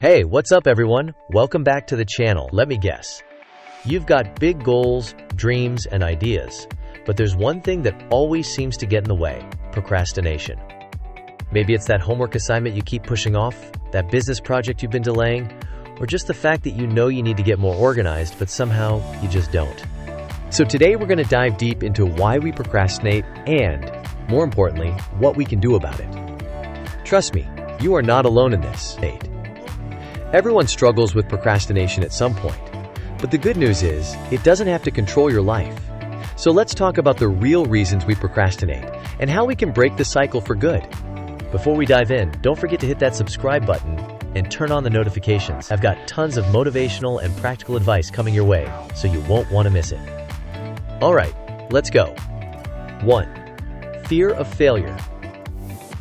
Hey, what's up everyone? Welcome back to the channel. Let me guess. You've got big goals, dreams, and ideas, but there's one thing that always seems to get in the way: procrastination. Maybe it's that homework assignment you keep pushing off, that business project you've been delaying, or just the fact that you know you need to get more organized, but somehow you just don't. So today we're going to dive deep into why we procrastinate and, more importantly, what we can do about it. Trust me, you are not alone in this state. Everyone struggles with procrastination at some point, but the good news is, it doesn't have to control your life. So let's talk about the real reasons we procrastinate and how we can break the cycle for good. Before we dive in, don't forget to hit that subscribe button and turn on the notifications. I've got tons of motivational and practical advice coming your way, so you won't want to miss it. Alright, let's go. 1. Fear of failure.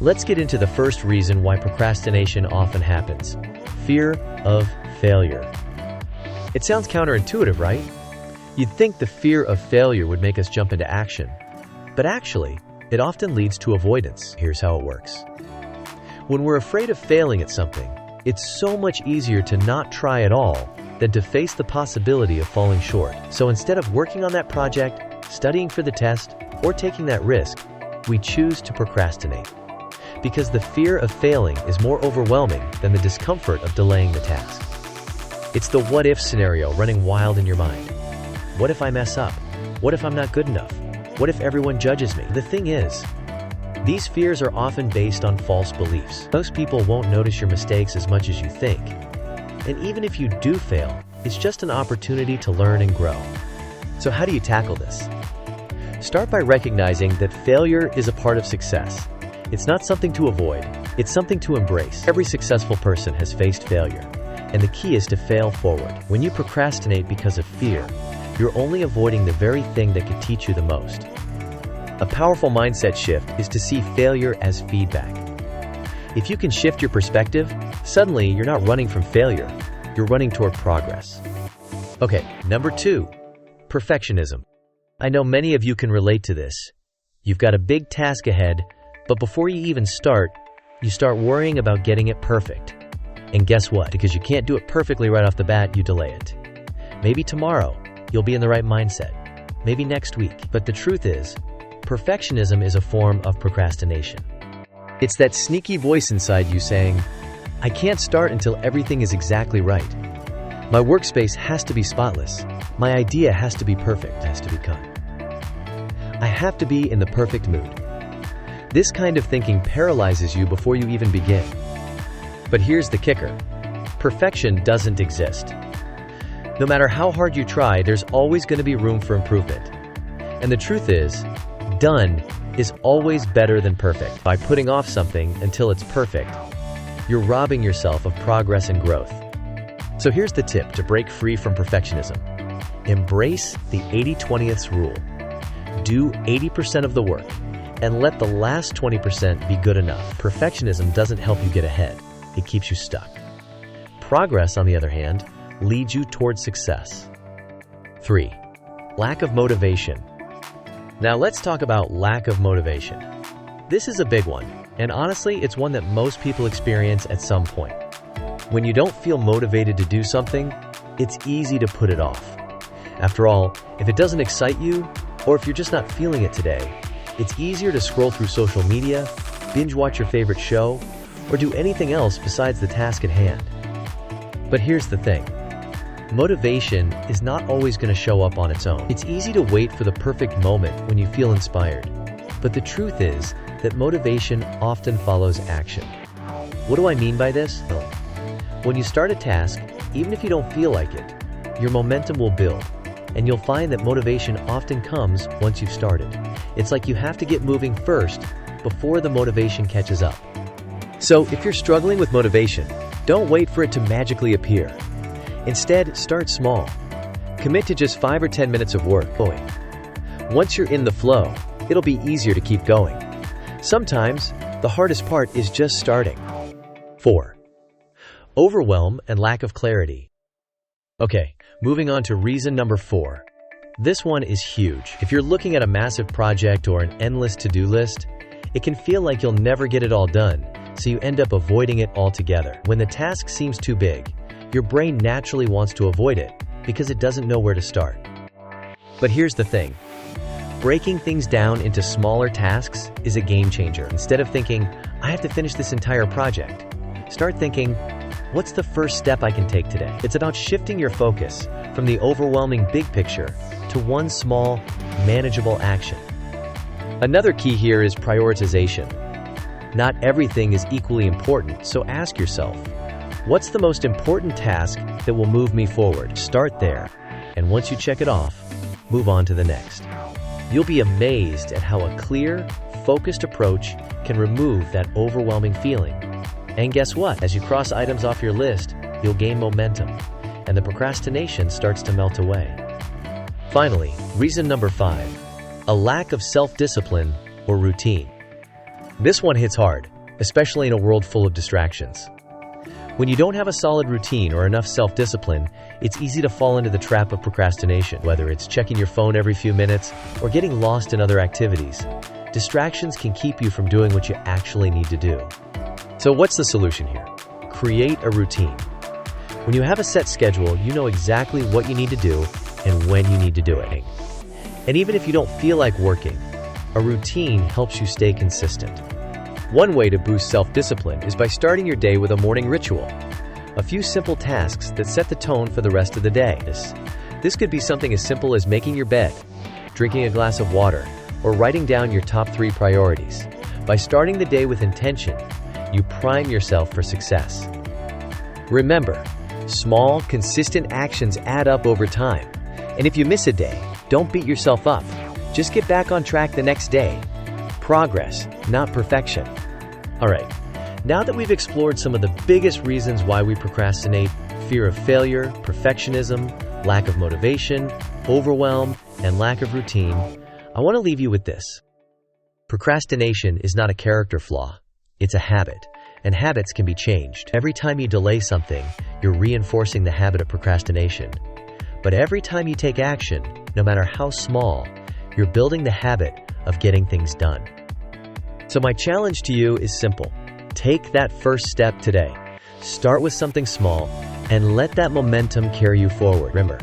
Let's get into the first reason why procrastination often happens: fear of failure. It sounds counterintuitive, right? You'd think the fear of failure would make us jump into action, but actually, it often leads to avoidance. Here's how it works. When we're afraid of failing at something, it's so much easier to not try at all than to face the possibility of falling short. So instead of working on that project, studying for the test, or taking that risk, we choose to procrastinate. Because the fear of failing is more overwhelming than the discomfort of delaying the task. It's the what-if scenario running wild in your mind. What if I mess up? What if I'm not good enough? What if everyone judges me? The thing is, these fears are often based on false beliefs. Most people won't notice your mistakes as much as you think. And even if you do fail, it's just an opportunity to learn and grow. So how do you tackle this? Start by recognizing that failure is a part of success. It's not something to avoid, it's something to embrace. Every successful person has faced failure, and the key is to fail forward. When you procrastinate because of fear, you're only avoiding the very thing that could teach you the most. A powerful mindset shift is to see failure as feedback. If you can shift your perspective, suddenly you're not running from failure, you're running toward progress. Okay, number 2, perfectionism. I know many of you can relate to this. You've got a big task ahead, but before you even start, you start worrying about getting it perfect. And guess what? Because you can't do it perfectly right off the bat, you delay it. Maybe tomorrow, you'll be in the right mindset. Maybe next week. But the truth is, perfectionism is a form of procrastination. It's that sneaky voice inside you saying, I can't start until everything is exactly right. My workspace has to be spotless. My idea has to be perfect, has to be cut. I have to be in the perfect mood. This kind of thinking paralyzes you before you even begin. But here's the kicker. Perfection doesn't exist. No matter how hard you try, there's always going to be room for improvement. And the truth is, done is always better than perfect. By putting off something until it's perfect, you're robbing yourself of progress and growth. So here's the tip to break free from perfectionism. Embrace the 80-20th rule. Do 80% of the work, and let the last 20% be good enough. Perfectionism doesn't help you get ahead. It keeps you stuck. Progress, on the other hand, leads you towards success. 3. Lack of motivation. Now let's talk about lack of motivation. This is a big one, and honestly, it's one that most people experience at some point. When you don't feel motivated to do something, it's easy to put it off. After all, if it doesn't excite you, or if you're just not feeling it today, it's easier to scroll through social media, binge watch your favorite show, or do anything else besides the task at hand. But here's the thing. Motivation is not always going to show up on its own. It's easy to wait for the perfect moment when you feel inspired. But the truth is that motivation often follows action. What do I mean by this? When you start a task, even if you don't feel like it, your momentum will build. And you'll find that motivation often comes once you've started. It's like you have to get moving first before the motivation catches up. So if you're struggling with motivation, don't wait for it to magically appear. Instead, start small. Commit to just 5 or 10 minutes of work. Once you're in the flow, it'll be easier to keep going. Sometimes, the hardest part is just starting. 4. Overwhelm and lack of clarity. Okay, moving on to reason number 4. This one is huge. If you're looking at a massive project or an endless to-do list, it can feel like you'll never get it all done so you end up avoiding it altogether. When the task seems too big, your brain naturally wants to avoid it because it doesn't know where to start. But here's the thing. Breaking things down into smaller tasks is a game changer. Instead of thinking, I have to finish this entire project, start thinking, what's the first step I can take today? It's about shifting your focus from the overwhelming big picture to one small, manageable action. Another key here is prioritization. Not everything is equally important, so ask yourself, what's the most important task that will move me forward? Start there, and once you check it off, move on to the next. You'll be amazed at how a clear, focused approach can remove that overwhelming feeling. And guess what? As you cross items off your list, you'll gain momentum, and the procrastination starts to melt away. Finally, reason number 5, a lack of self-discipline or routine. This one hits hard, especially in a world full of distractions. When you don't have a solid routine or enough self-discipline, it's easy to fall into the trap of procrastination, whether it's checking your phone every few minutes or getting lost in other activities. Distractions can keep you from doing what you actually need to do. So what's the solution here? Create a routine. When you have a set schedule, you know exactly what you need to do and when you need to do it. And even if you don't feel like working, a routine helps you stay consistent. One way to boost self-discipline is by starting your day with a morning ritual. A few simple tasks that set the tone for the rest of the day. This could be something as simple as making your bed, drinking a glass of water, or writing down your top 3 priorities. By starting the day with intention, you prime yourself for success. Remember, small, consistent actions add up over time. And if you miss a day, don't beat yourself up. Just get back on track the next day. Progress, not perfection. Alright, now that we've explored some of the biggest reasons why we procrastinate, fear of failure, perfectionism, lack of motivation, overwhelm, and lack of routine, I want to leave you with this. Procrastination is not a character flaw. It's a habit, and habits can be changed. Every time you delay something, you're reinforcing the habit of procrastination. But every time you take action, no matter how small, you're building the habit of getting things done. So my challenge to you is simple. Take that first step today. Start with something small and let that momentum carry you forward. Remember,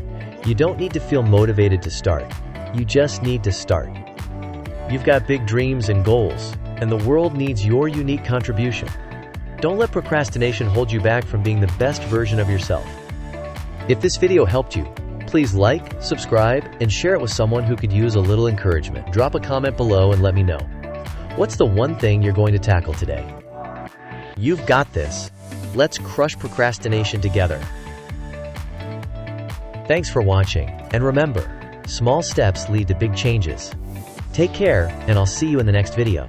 you don't need to feel motivated to start. You just need to start. You've got big dreams and goals, and the world needs your unique contribution. Don't let procrastination hold you back from being the best version of yourself. If this video helped you, please like, subscribe, and share it with someone who could use a little encouragement. Drop a comment below and let me know. What's the one thing you're going to tackle today? You've got this. Let's crush procrastination together. Thanks for watching, and remember, small steps lead to big changes. Take care, and I'll see you in the next video.